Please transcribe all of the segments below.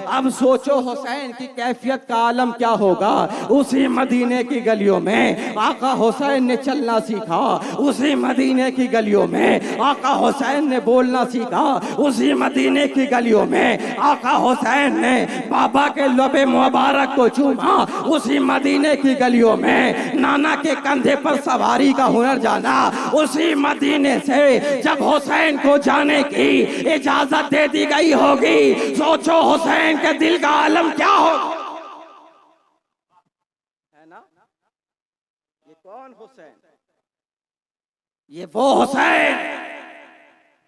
अब सोचो हुसैन की कैफियत का आलम क्या होगा। उसी मदीने की गलियों में आका हुसैन ने चलना सीखा, उसी मदीने की गलियों में आका हुसैन ने बोलना सीखा, उसी मदीने की गलियों में आका हुसैन ने बाबा के लबे मुबारक को चूमा, उसी मदीने की गलियों में नाना के कंधे पर सवारी का हुनर जाना। उसी मदीने से जब हुसैन को जाने की इजाजत दे दी गई होगी, सोचो हुसैन के दिल का आलम क्या होगा। है ना? ये कौन हुसैन? ये वो हुसैन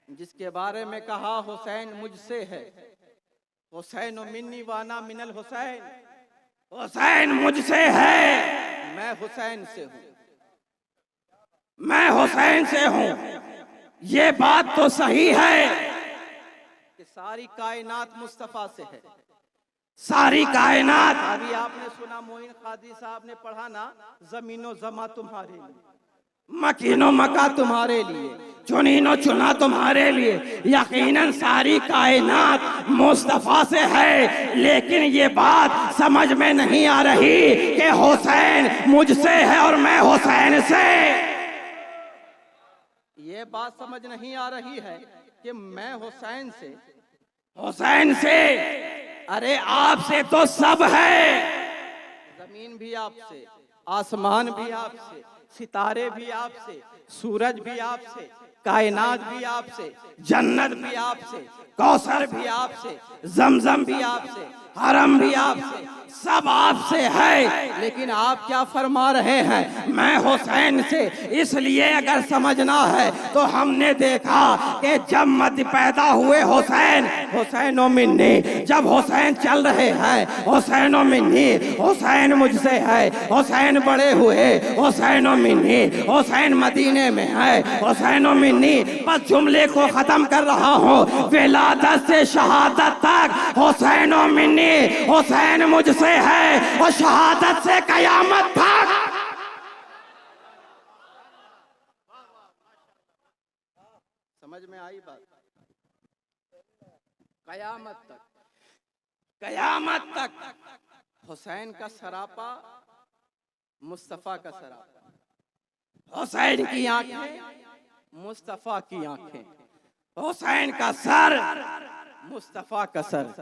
जिसके बारे में कहा हुसैन मुझसे है, हुसैन मिन्नी वाना मिनल हुसैन, हुसैन मुझसे है, मैं हुसैन से हूं, मैं हुसैन से हूं। ये बात तो सही है कि सारी कायनात मुस्तफा से है, सारी कायनात। अभी आपने सुना मोइन कादरी साहब ने पढ़ा ना, जमीनो जमा तुम्हारे लिए, मकीनो मका तुम्हारे लिए, चुनीनो चुना तुम्हारे लिए। यकीनन सारी कायनात मुस्तफा से है, लेकिन ये बात समझ में नहीं आ रही कि हुसैन मुझसे है और मैं हुसैन से। ये बात समझ नहीं आ रही है कि मैं हुसैन से, हुसैन से। अरे आपसे तो सब है, जमीन भी आपसे, आसमान भी आपसे, सितारे भी आपसे, सूरज भी आपसे, कायनात भी आपसे, जन्नत भी आपसे, कौसर भी आपसे, जमजम भी आपसे, हरम भी आपसे, सब आपसे है। लेकिन आप क्या फरमा रहे हैं, मैं हुसैन से। इसलिए अगर समझना है तो हमने देखा कि जब मत पैदा हुए हुसैन, हुसैनो मिन्नी, जब हुसैन चल रहे हैं हुसैनो मिन्नी, हुसैन मुझसे है, हुसैन बड़े हुए हुसैनो मिन्नी, हुसैन मदीने में है हुसैनो मिन्नी। बस जुमले को खत्म कर रहा हूँ, विलादत से शहादत तक हुसैनो मिन्नी, हुसैन मुझसे है, और शहादत से कयामत तक। समझ में आई बात? कयामत तक, कयामत तक हुसैन का सरापा, मुस्तफा का सरापा। हुसैन की आंखें, मुस्तफा की आंखें, हुसैन का सर, मुस्तफा का सर।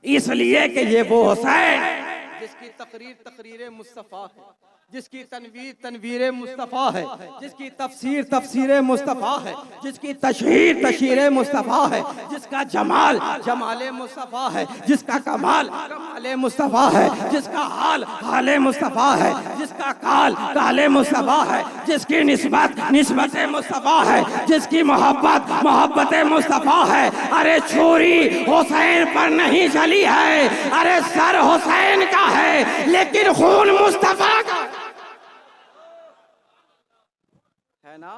इसलिए कि ये वो हुसैन जिसकी तकरीर तकरीर मुस्तफा है, जिसकी तनवीर तनवीर मुस्तफा है, जिसकी तफसीर तफसीर मुस्तफा है, जिसकी तशहीर तशहीर मुस्तफा है, जिसका जमाल जमाल मुस्तफा है, जिसका कमाल कमाल मुस्तफा है, जिसका हाल हाल मुस्तफा है, जिसका काल काल मुस्तफा है, जिसकी निस्बत निस्बत मुस्तफा है, जिसकी मोहब्बत मोहब्बत मुस्तफा है। अरे छुरी हुसैन पर नहीं चली है, अरे सर हुसैन का है, लेकिन खून मुस्तफा का है ना।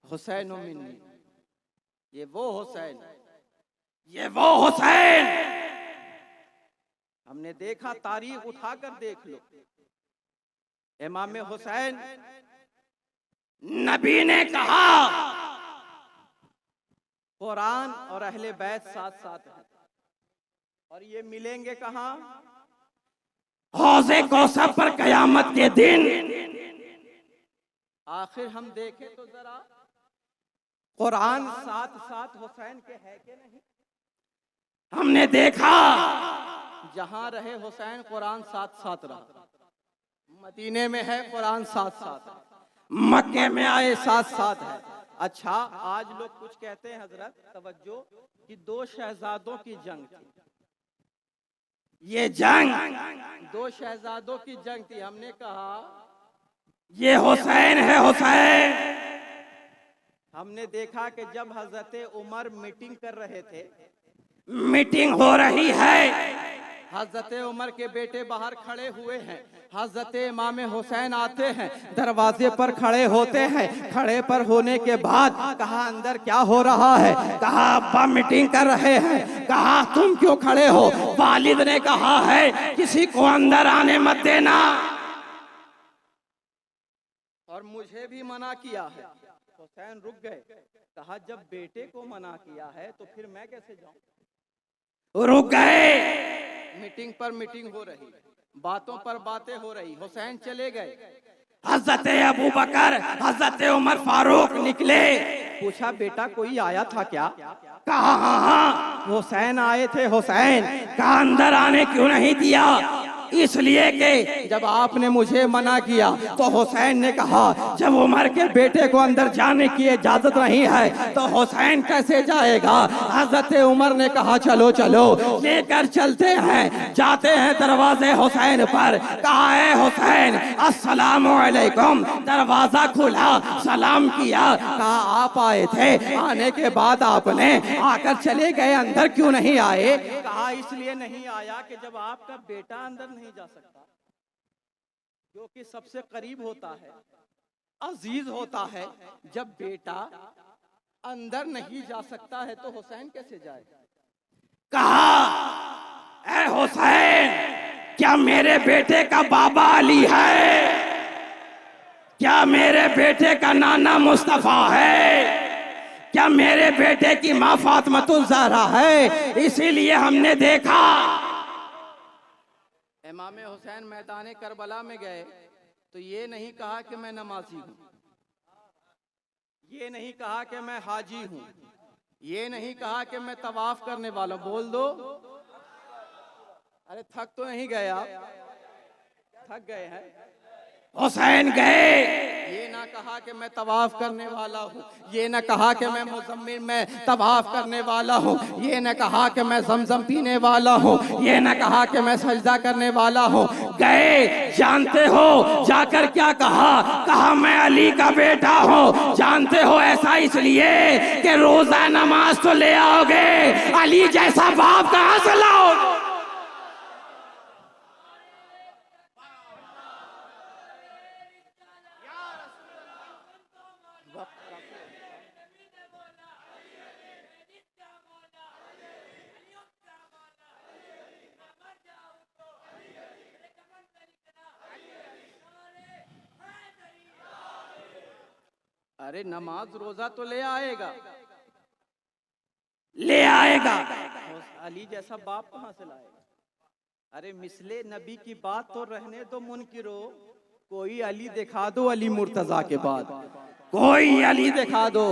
हुसैन मिन्नी, ये वो हुसैन, ये वो हुसैन। हमने देखा, तारीख उठाकर देख लो, इमाम हुसैन, नबी ने कहा कुरान और अहले बैत साथ साथ है, और ये मिलेंगे कहां? हौज़े कौसर पर कयामत के दिन। आखिर हम देखें तो जरा, कुरान साथ साथ हुसैन के है कि नहीं? हमने देखा जहां रहे हुसैन, कुरान साथ साथ रहा। मदीने में है, कुरान साथ साथ है, मक्के में आए साथ साथ है। अच्छा, आज लोग कुछ कहते हैं, हजरत तवज्जो, कि दो शहजादों की जंग थी। ये जंग दो शहजादों की जंग थी। हमने कहा ये हुसैन है, हुसैन। हमने देखा कि जब हजरत उमर मीटिंग कर रहे थे, मीटिंग हो रही है, हजरत उमर के बेटे बाहर खड़े हुए हैं, हजरत इमाम हुसैन आते हैं, दरवाजे पर खड़े होते हैं। खड़े पर होने के बाद कहा अंदर क्या हो रहा है? कहा अब्बा मीटिंग कर रहे हैं। कहा तुम क्यों खड़े हो? वालिद ने कहा है किसी को अंदर आने मत देना, और मुझे भी मना किया है। हुसैन रुक गए, कहा जब बेटे को मना किया है तो फिर मैं कैसे जाऊं? रुक गए। मीटिंग पर मीटिंग हो रही, बातों पर बातें हो रही, हुसैन चले गए। हजरत अबू बकर, हजरत उमर फारूक निकले। पूछा बेटा कोई आया था क्या? कहा हाँ, हुसैन आए थे। हुसैन कहा अंदर आने क्यों नहीं दिया? इसलिए कि जब आपने मुझे मना किया तो हुसैन ने कहा जब उमर के बेटे को अंदर जाने की इजाजत नहीं है तो हुसैन कैसे जाएगा? हजरत उमर ने कहा चलो चलो लेकर चलते हैं। जाते हैं दरवाजे हुसैन पर। कहा है हुसैन अस्सलामु अलैकुम। दरवाजा खुला, सलाम किया। कहा आप आए थे, आने के बाद आपने आकर चले गए, अंदर क्यों नहीं आए? कहा इसलिए नहीं आया कि जब आपका बेटा अंदर नहीं जा सकता, जो कि सबसे करीब होता है, अजीज होता है, जब बेटा अंदर नहीं जा सकता है तो हुसैन कैसे जाए? कहा ऐ हुसैन क्या मेरे बेटे का बाबा अली है? क्या मेरे बेटे का नाना मुस्तफा है? क्या मेरे बेटे की माँ फातिमातुल ज़हरा है? इसीलिए हमने देखा। इमाम हुसैन मैदान करबला में गए तो ये नहीं कहा कि मैं नमाजी हूं, ये नहीं कहा कि मैं हाजी हूं, ये नहीं कहा कि मैं तवाफ करने वाला। बोल दो, अरे थक तो नहीं गए आप? थक गए हैं? हुसैन गए, ये ना कहा कि मैं तवाफ करने वाला हूँ, ये ना कहा कि मैं मुज़म्मिल में तवाफ करने वाला हूँ, ये ना कहा कि मैं ज़मज़म पीने वाला हूँ, ये ना कहा कि मैं सजदा करने वाला हूँ। गए, जानते हो जाकर क्या कहा? कहा मैं अली का बेटा हूँ। जानते हो ऐसा इसलिए कि रोजा नमाज तो ले आओगे, अली जैसा बाप कहाँ से लाओगे? अरे नमाज रोजा तो ले आएगा, ले आएगा, अली जैसा बाप कहां से लाएगा? अरे मिसले नबी की बात तो रहने दो मुनकिरो, कोई अली दिखा दो अली मुर्तजा के बाद, कोई अली दिखा दो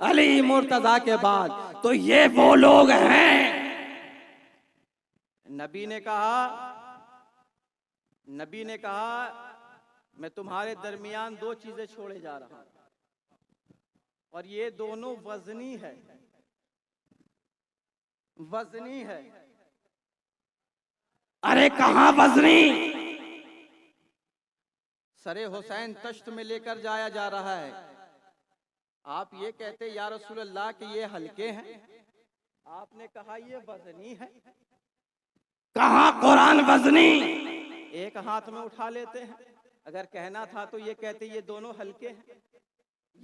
अली मुर्तजा के बाद। तो ये वो लोग हैं। नबी ने कहा मैं तुम्हारे दरमियान दो चीजें छोड़े जा रहा हूं और ये दोनों वजनी है, वजनी है। अरे कहां वजनी? सरे हुसैन तश्त में लेकर जाया जा रहा है। आप ये कहते या रसूल अल्लाह कि ये हल्के हैं, आपने कहा ये वजनी है। कहां कुरान वजनी? एक हाथ में उठा लेते हैं। अगर कहना था तो ये कहते ये दोनों हल्के हैं।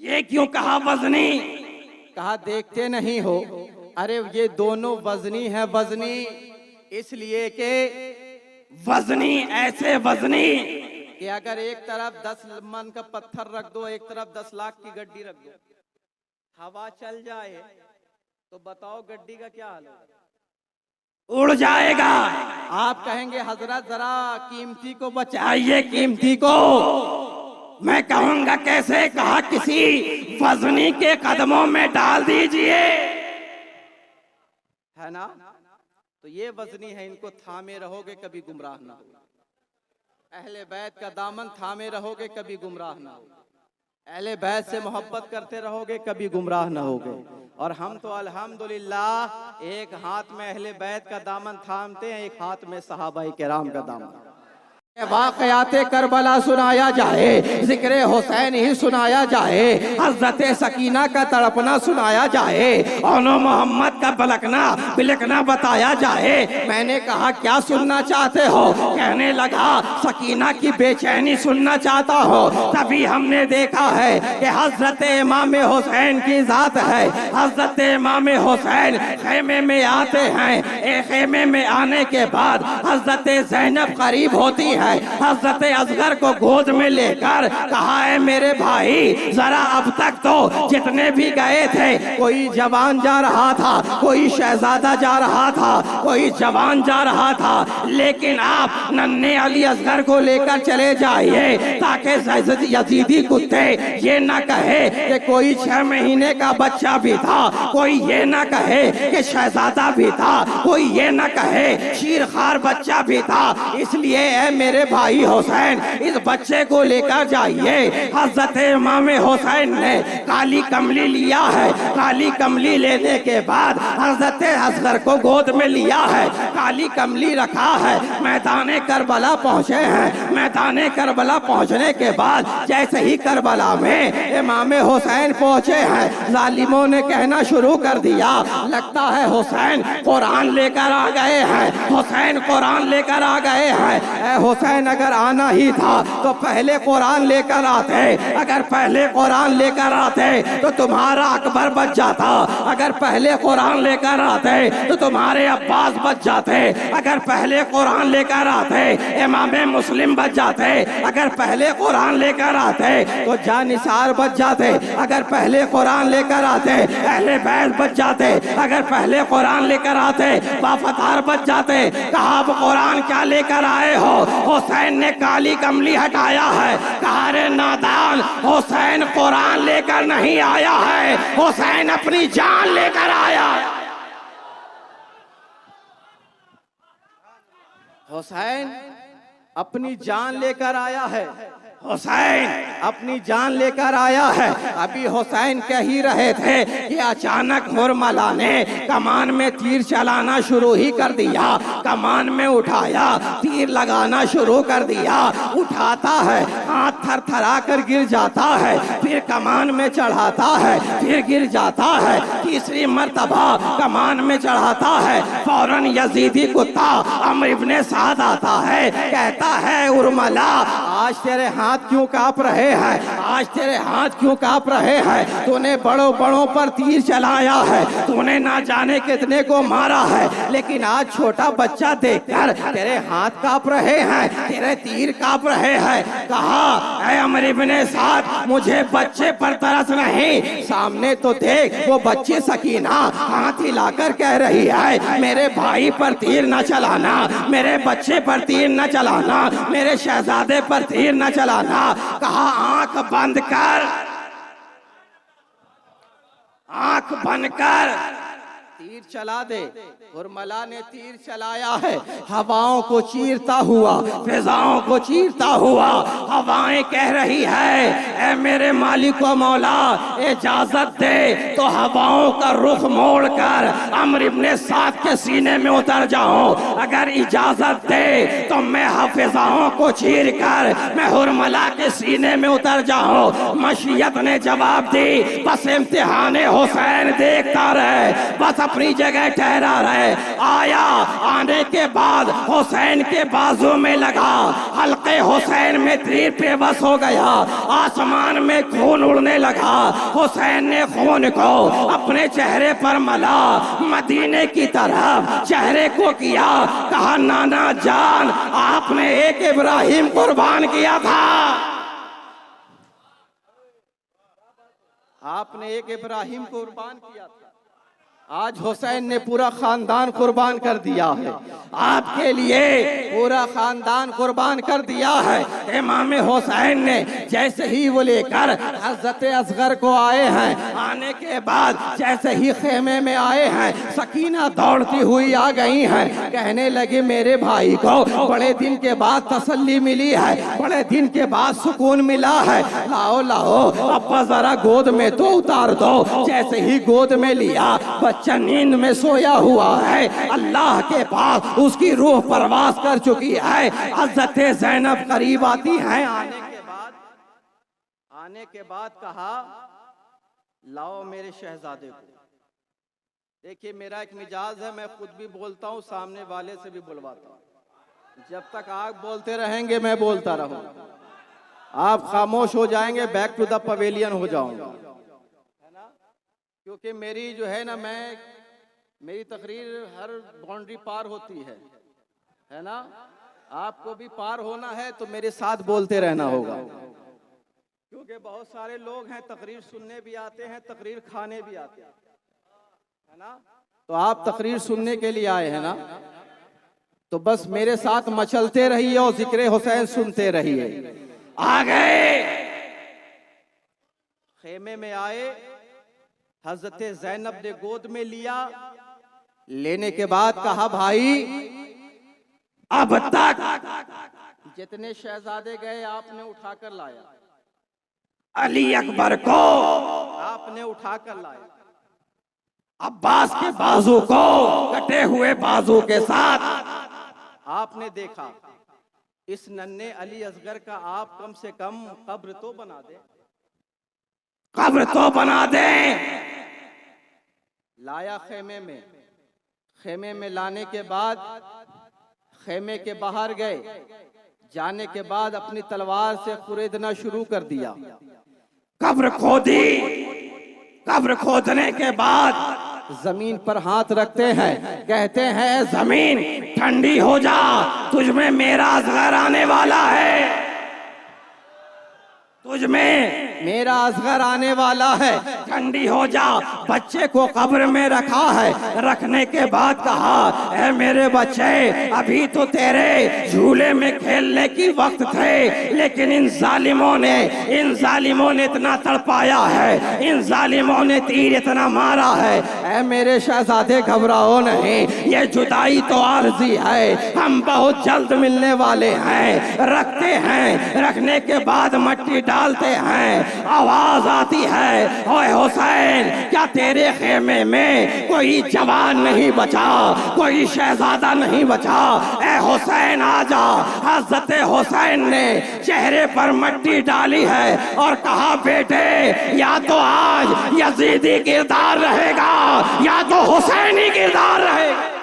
ये क्यों कहा वजनी? कहा देखते नहीं हो? अरे ये दोनों वजनी है, वजनी इसलिए कि वजनी ऐसे वजनी कि अगर एक तरफ 10 मन का पत्थर रख दो, एक तरफ 10 लाख की गड्डी रख दो, हवा चल जाए तो बताओ गड्डी का क्या हाल होगा? उड़ जाएगा। आप कहेंगे हजरत जरा कीमती को बचाइए, कीमती को। मैं कहूंगा कैसे? कहा किसी वजनी के कदमों में डाल दीजिए, है ना? तो ये वजनी है, इनको थामे रहोगे कभी गुमराह ना हो। अहले बैत का दामन थामे रहोगे कभी गुमराह ना हो। अहले बैत से मोहब्बत करते रहोगे कभी गुमराह ना होगे। और हम तो अल्हम्दुलिल्लाह एक हाथ में अहले बैत का दामन थामते हैं, एक हाथ में सहाबाए किराम का दामन। वाक़याते करबला सुनाया जाए, जिक्र हुसैन ही सुनाया जाए, हज़रत सकीना का तड़पना सुनाया जाए, औनो मोहम्मद का बिलकना बताया जाए। मैंने कहा क्या सुनना चाहते हो? कहने लगा सकीना की बेचैनी सुनना चाहता हो। तभी हमने देखा है कि हज़रत इमाम हुसैन की ज़ात है। हज़रत इमाम हुसैन खेमे में आते हैं, एक खेमे में आने के बाद हज़रत ज़ैनब करीब होती है। है। हजरत असगर को गोद में लेकर कहा है मेरे भाई जरा अब तक तो जितने भी गए थे कोई जवान जा रहा था, कोई शहजादा जा रहा था, कोई जवान जा रहा था, लेकिन आप नन्हे अली असगर को लेकर चले जाइए ताकि यजीदी कुत्ते ये ना कहे कि कोई 6 महीने का बच्चा भी था, कोई ये ना कहे कि शहजादा भी था, कोई ये ना कहे शीरखार बच्चा भी था। इसलिए है मेरे भाई हुसैन इस बच्चे को लेकर जाइए। हजरत इमाम हुसैन ने काली कमली लिया है। काली कमली लेने के बाद हजरत असगर को गोद में लिया है, काली कमली रखा है, मैदान करबला पहुंचे हैं। मैदान करबला पहुंचने के बाद जैसे ही करबला में इमाम हुसैन पहुंचे हैं, जालिमों ने कहना शुरू कर दिया लगता है हुसैन कुरान लेकर आ गए हैं, हुसैन कुरान लेकर आ गए हैं। हुसैन अगर आना ही था तो पहले कुरान लेकर आते, अगर पहले कुरान लेकर आते तो तुम्हारा अकबर बच जाता, अगर पहले कुरान लेकर आते तो तुम्हारे अब्बास बच जाते, अगर पहले कुरान लेकर आते इमाम मुस्लिम बच जाते, अगर पहले कुरान लेकर आते तो जानिसार बच जाते, अगर पहले कुरान लेकर आते अहले बैत बच जाते, अगर पहले कुरान लेकर आते वफादार बच जाते। कहा आप कुरान क्या लेकर आए हो? हुसैन ने काली कमली हटाया है। कहा रे नादान, हुसैन कुरान लेकर नहीं आया है, हुसैन अपनी जान लेकर आया। हुसैन अपनी जान लेकर आया है, हुसैन अपनी जान लेकर आया है। अभी हुसैन कह ही रहे थे कि अचानक मुरमला ने कमान में तीर चलाना शुरू ही कर दिया। कमान में उठाया, तीर लगाना शुरू कर दिया। उठाता है, हाथ थर थरा कर गिर जाता है, फिर कमान में चढ़ाता है, फिर गिर जाता है, तीसरी मर्तबा कमान में चढ़ाता है। फौरन यजीदी कुत्ता अम्र इब्ने साद आता है, कहता है उर्मला आज तेरे हाथ क्यों कांप रहे हैं? आज तेरे हाथ क्यों कांप रहे हैं? तूने बड़ों बड़ों पर तीर चलाया है, तूने ना जाने कितने को मारा है, लेकिन आज छोटा बच्चा देखकर तेरे हाथ कांप रहे हैं, तेरे तीर कांप रहे हैं। कहा ऐ अम्र इब्ने साद मुझे बच्चे पर तरस नहीं, सामने तो देख वो बच्ची सकीना हाथ हिलाकर कह रही है मेरे भाई पर तीर न चलाना, मेरे बच्चे पर तीर न चलाना, मेरे शहजादे पर तीर न चलाना। कहा आंख बंद कर, आंख बंद कर, तीर चला दे। उर्मला ने तीर चलाया है, हवाओं को चीरता हुआ, फिजाओं को चीरता हुआ। हवाएं कह रही है ऐ मेरे मालिक व मौला इजाजत दे तो हवाओं का रुख मोड़कर अम्र इब्ने साद के सीने में उतर जाऊं, अगर इजाजत दे तो मैं हफिजाओं को चीर कर मैं उर्मला के सीने में उतर जाऊं। मशीयत ने जवाब दी बस इम्तिहान हुसैन देखता रहे, बस अपनी जगह ठहरा रहे। आया, आने के बाद हुसैन के बाजू में लगा, हल्के हुसैन में तीर पे बस हो गया, आसमान में खून उड़ने लगा। हुसैन ने खून को अपने चेहरे पर मला, मदीने की तरफ चेहरे को किया। कहा नाना जान आपने एक इब्राहिम कुर्बान किया था, आपने एक इब्राहिम कुर्बान किया था, आज हुसैन ने पूरा खानदान कुर्बान कर दिया है, आपके लिए पूरा खानदान कुर्बान कर दिया है। इमाम हुसैन ने जैसे ही वो लेकर हजरत असगर को आए हैं, आने के बाद जैसे ही खेमे में आए हैं, सकीना दौड़ती हुई आ गई हैं, कहने लगे मेरे भाई को बड़े दिन के बाद तसल्ली मिली है, बड़े दिन के बाद सुकून मिला है, लाओ लाओ अब्बा जरा गोद में तो उतार दो। जैसे ही गोद में लिया, बच्चा नींद में सोया हुआ है, अल्लाह के पास उसकी रूह परवास कर चुकी है। हज़रत ज़ैनब करीब आती हैं, आने के बाद कहा लाओ मेरे शहजादे को। देखिए मेरा एक मिजाज है, मैं खुद भी बोलता हूँ, सामने वाले से भी बुलवाता हूँ। जब तक आप बोलते रहेंगे मैं बोलता रहूंगा, आप खामोश हो जाएंगे, बैक टू द पवेलियन हो जाऊंगा, क्योंकि मेरी जो है ना मेरी तकरीर हर बाउंड्री पार होती है ना। आपको भी पार होना है तो मेरे साथ बोलते रहना होगा, क्योंकि बहुत सारे लोग हैं तकरीर सुनने भी आते हैं, तकरीर खाने भी आते हैं, है ना। तो आप तकरीर सुनने के लिए आए हैं ना, तो बस मेरे साथ मचलते रहिए और जिक्र हुसैन सुनते रहिए। आ गए, खेमे में आए, हजरत ज़ैनब ने गोद में लिया, लेने के बाद कहा भाई अब तक जितने शहजादे गए आपने उठाकर लाया, अली अकबर को आपने उठाकर लाया, अब्बास के बाजू को कटे हुए बाजू के साथ आपने देखा, इस नन्हे अली असगर का आप कम से कम कब्र तो बना दे, कब्र तो बना दे। लाया खेमे में, खेमे में लाने के बाद खेमे के बाहर गए, जाने के बाद अपनी तलवार से खुरेदना शुरू कर दिया, कब्र खोदी, कब्र खोदने के बाद जमीन पर हाथ रखते हैं, कहते हैं जमीन ठंडी हो जा, तुझमें मेरा असगर आने वाला है, तुझमें मेरा असगर आने वाला है, ठंडी हो जा। बच्चे को कब्र में रखा है, रखने के बाद कहा ऐ मेरे बच्चे अभी तो तेरे झूले में खेलने की वक्त थे, लेकिन इन जालिमों ने इतना तड़पाया है, इन जालिमों ने तीर इतना मारा है, ऐ मेरे शहजादे घबराओ नहीं, ये जुदाई तो आरज़ी है, हम बहुत जल्द मिलने वाले हैं। रखते हैं, रखने के बाद मट्टी डालते हैं, आवाज आती है ओए हुसैन क्या तेरे खेमे में कोई जवान नहीं बचा, कोई शहजादा नहीं बचा, ए हुसैन आजा। हजरत हुसैन ने चेहरे पर मट्टी डाली है और कहा बेटे या तो आज यजीदी किरदार रहेगा या तो हुसैनी किरदार रहेगा।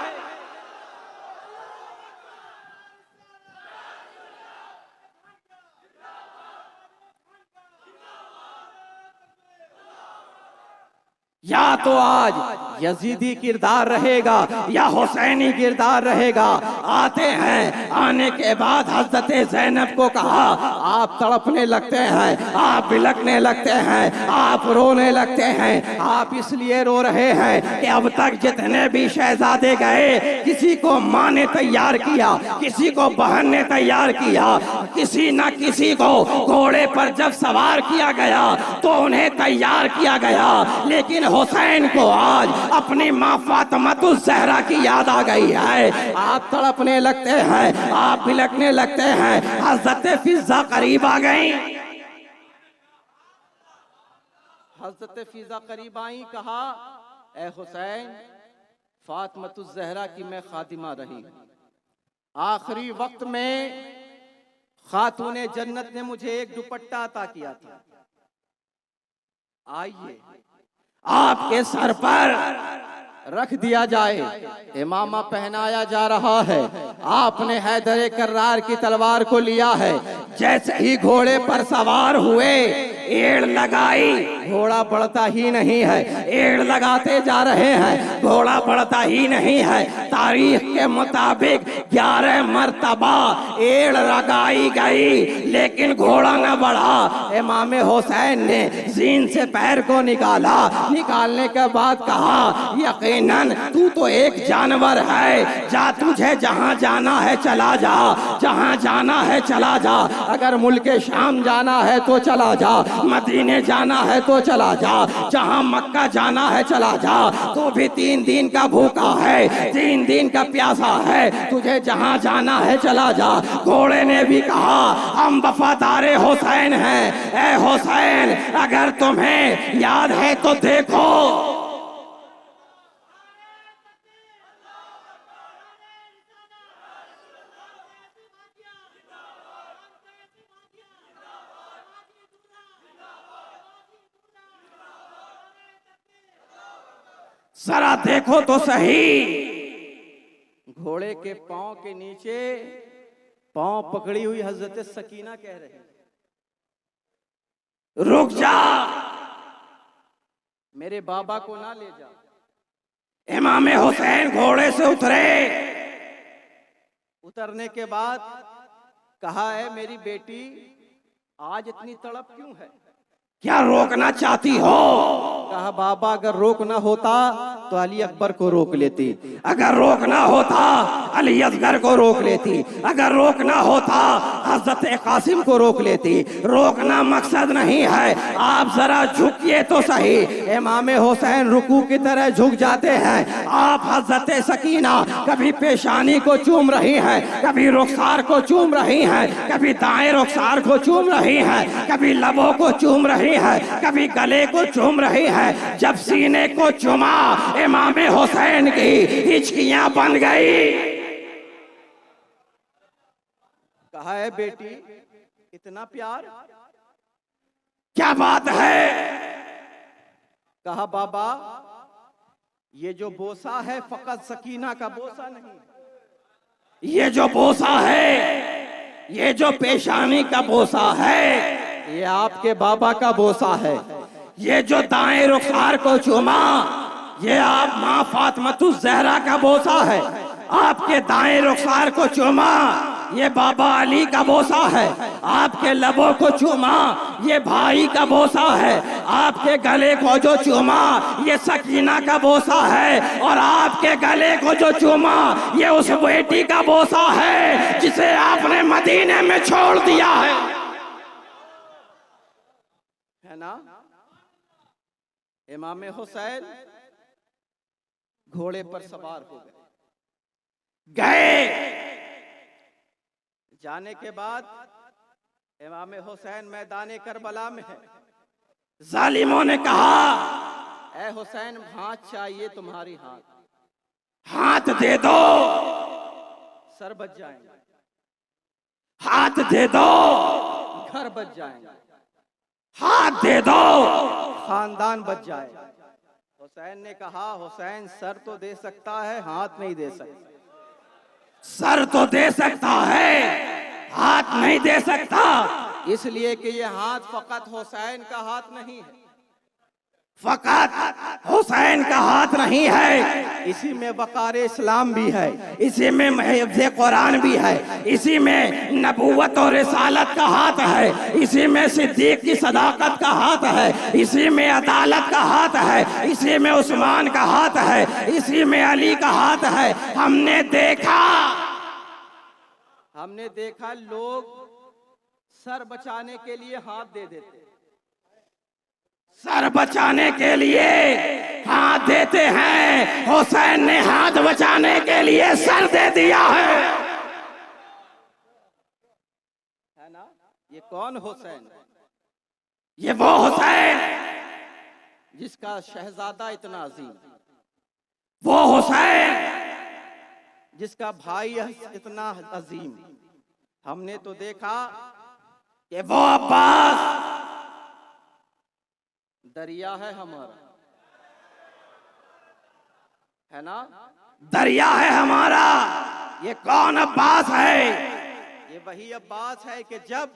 या तो आज यजीदी किरदार रहेगा या हुसैनी किरदार रहेगा। आते हैं, आने के बाद हजरत ज़ैनब को कहा आप तड़पने लगते हैं, आप बिलखने लगते हैं, आप रोने लगते हैं, आप इसलिए रो रहे हैं कि अब तक जितने भी शहजादे गए किसी को माँ ने तैयार किया, किसी को बहन ने तैयार किया, किसी न किसी को घोड़े पर जब सवार किया गया तो उन्हें तैयार किया गया, लेकिन हुसैन को आज अपनी माँ फातिमातुज़ ज़हरा की याद आ गई है। आप तड़पने लगते हैं, आप बिलखने लगते हैं। हज़रत फिज़ा करीब आ गई, हज़रत फिज़ा करीब आई, कहा ए हुसैन फातिमातुज़ ज़हरा की मैं खातिमा रही, आखिरी वक्त में खातूने जन्नत ने मुझे एक दुपट्टा अता किया था, आइए आपके सर पर रख दिया जाए, इमामा पहनाया जा रहा है। आपने हैदर कर्रार की तलवार को लिया है, जैसे ही घोड़े पर सवार हुए एड़ लगाई, घोड़ा बढ़ता ही नहीं है, एड़ लगाते जा रहे हैं, घोड़ा बढ़ता ही नहीं है। तारीख के मुताबिक 11 मर्तबा एड़ लगाई गई लेकिन घोड़ा न बढ़ा। इमाम हुसैन ने जीन से पैर को निकाला, निकालने के बाद कहा यकीनन तू तो एक जानवर है, जा तुझे जहां जाना है चला जा, जहां जाना है चला जा, अगर मुल्के शाम जाना है तो चला जा, मदीने जाना है तो चला जा, जहां मक्का जाना है चला जा, तू भी 3 दिन का भूखा है, 3 दिन का प्यासा है, तुझे जहां जाना है चला जा। घोड़े ने भी कहा हम वफादार हुसैन हैं, ए हुसैन अगर तुम्हें याद है तो देखो। जरा देखो तो सही, घोड़े के पांव के नीचे पांव पकड़ी हुई हजरत सकीना कह रहे रुक जा, मेरे बाबा को ना ले जा। इमाम हुसैन घोड़े से उतरे, उतरने के बाद कहा, है मेरी बेटी आज इतनी तड़प क्यों है, क्या रोकना चाहती हो? कहा, बाबा अगर रोकना होता तो अली अकबर को रोक लेती, अगर रोकना होता अली असगर को रोक लेती, अगर रोकना होता हजरत कासिम को रोक लेती। रोकना मकसद नहीं है, आप जरा झुकिए तो सही। इमाम हुसैन रुकू की तरह झुक जाते हैं। आप हजरत सकीना कभी पेशानी को चूम रही हैं, कभी रुखसार को चूम रही हैं, कभी दाएं रुखसार को चूम रही हैं, कभी लबों को चूम रही है, कभी गले को चूम रही है। जब सीने को चुमा इमाम हुसैन की हिचकियां बन गई। कहा, है बेटी इतना प्यार, क्या बात है? कहा, बाबा ये जो बोसा है फकत सकीना का बोसा नहीं, ये जो बोसा है, ये जो पेशानी का बोसा है, ये आपके बाबा का बोसा है। ये जो दाएं रुखसार को चूमा, ये आप माँ फातिमा ज़हरा का बोसा है। आपके दाएं रुखसार को चूमा, ये बाबा अली का बोसा है। आपके लबों को चूमा, ये भाई का बोसा है। आपके गले को जो चूमा, ये सकीना का बोसा है। और आपके गले को जो चूमा, ये उस बेटी का बोसा है जिसे आपने मदीने में छोड़ दिया है ना। इमाम हुसैन घोड़े पर सवार हो गए। जाने के बाद इमाम हुसैन मैदान करबला में है। जालिमों ने कहा, ए हुसैन हाथ चाहिए तुम्हारी, हाथ दे दो सर बच जाएंगे, हाथ दे दो घर बच जाएंगे, हाथ दे दो खानदान बच जाए। हुसैन ने कहा, हुसैन सर तो दे सकता है, हाथ नहीं दे सकता। सर तो दे सकता है, हाथ नहीं दे सकता, इसलिए कि ये हाथ फकत हुसैन का हाथ नहीं है, फकत हुसैन का हाथ नहीं है। इसी में वक़ार इस्लाम भी है, इसी में हिफ्ज़ कुरान भी है, इसी में नबूवत और रिसालत का हाथ है, इसी में सिद्दीक की सदाकत का हाथ है, इसी में अदालत का हाथ है, इसी में उस्मान का हाथ है, इसी में अली का हाथ है। हमने देखा लोग सर बचाने के लिए हाथ दे देते, सर बचाने के लिए हाथ देते हैं। हुसैन ने हाथ बचाने के लिए सर दे दिया है ना। ये कौन हुसैन? ये वो हुसैन जिसका शहजादा इतना अजीम, वो हुसैन जिसका भाई इतना अजीम। हमने तो देखा कि वो अब्बास दरिया है हमारा, है ना, दरिया है हमारा। ये कौन अब्बास है? ये वही अब्बास है कि जब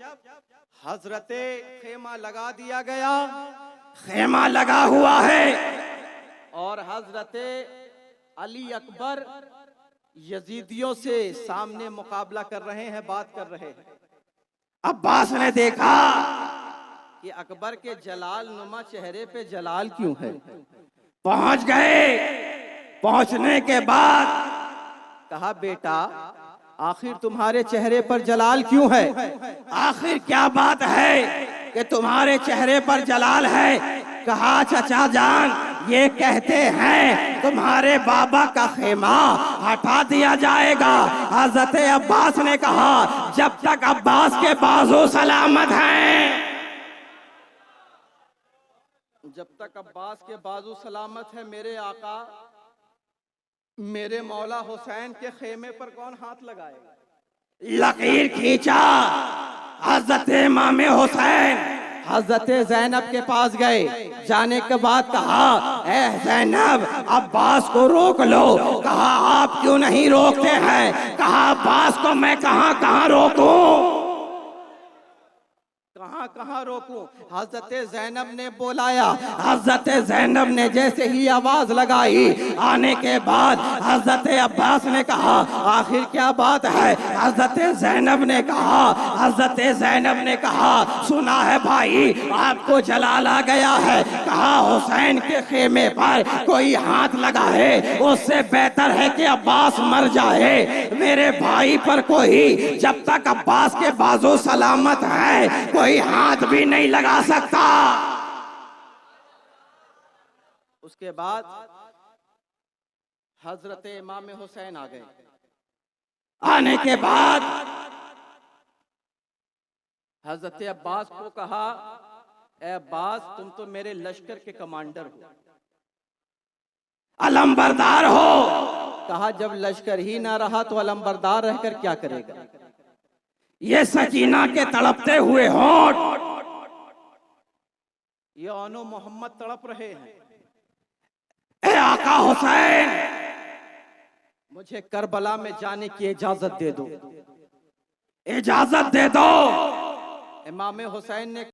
हजरते खेमा लगा दिया गया, खेमा लगा हुआ है और हजरते अली अकबर यजीदियों से सामने मुकाबला कर रहे हैं, बात कर रहे हैं। अब्बास ने देखा कि अकबर के जलाल नुमा चेहरे पे जलाल क्यों है। पहुंच गए, पहुंचने के बाद कहा, बेटा आखिर तुम्हारे चेहरे पर जलाल क्यों है? आखिर क्या बात है कि तुम्हारे चेहरे पर जलाल है? कहा, चचा जान ये कहते हैं तुम्हारे बाबा का खेमा हटा दिया जाएगा। हजरत अब्बास ने कहा, जब तक अब्बास के बाजू सलामत हैं, जब तक अब्बास के बाजू सलामत है, मेरे आका मेरे मौला हुसैन के खेमे पर कौन हाथ लगाएगा? लकीर खींचा, हजरत इमाम हुसैन हजरत ज़ैनब के पास गए। जाने के बाद कहा, ए ज़ैनब अब्बास को रोक लो। कहा, आप क्यों नहीं रोकते हैं? कहा, अब्बास को मैं कहां कहां रोकूं? कहां कहां कहां रोकूं। हजरत जैनब ने बुलाया, हजरत जैनब ने जैसे ही आवाज लगाई, आने के बाद हजरत अब्बास ने कहा आखिर क्या बात है। हजरत जैनब ने कहा, हजरत जैनब ने कहा सुना है भाई आपको जलाल आ गया है, कहा हुसैन के खेमे पर कोई हाथ लगा है उससे बेहतर है कि अब्बास मर जाए। मेरे भाई पर कोई जब तक अब्बास के बाजू सलामत है कोई हाथ भी नहीं लगा सकता। उसके बाद हजरत इमाम हुसैन आ गए। आने के बाद हजरत अब्बास को कहा ए अब्बास तुम तो मेरे लश्कर के कमांडर हो, अलमबरदार हो। कहा जब लश्कर ही ना रहा तो अलमबरदार रहकर क्या करेगा। ये सकीना के तड़पते हुए होंठ, ये ओनो मोहम्मद तड़प रहे हैं। ए आका हुसैन मुझे करबला में जाने की इजाजत दे दो, इजाजत दे दो। इमाम हुसैन ने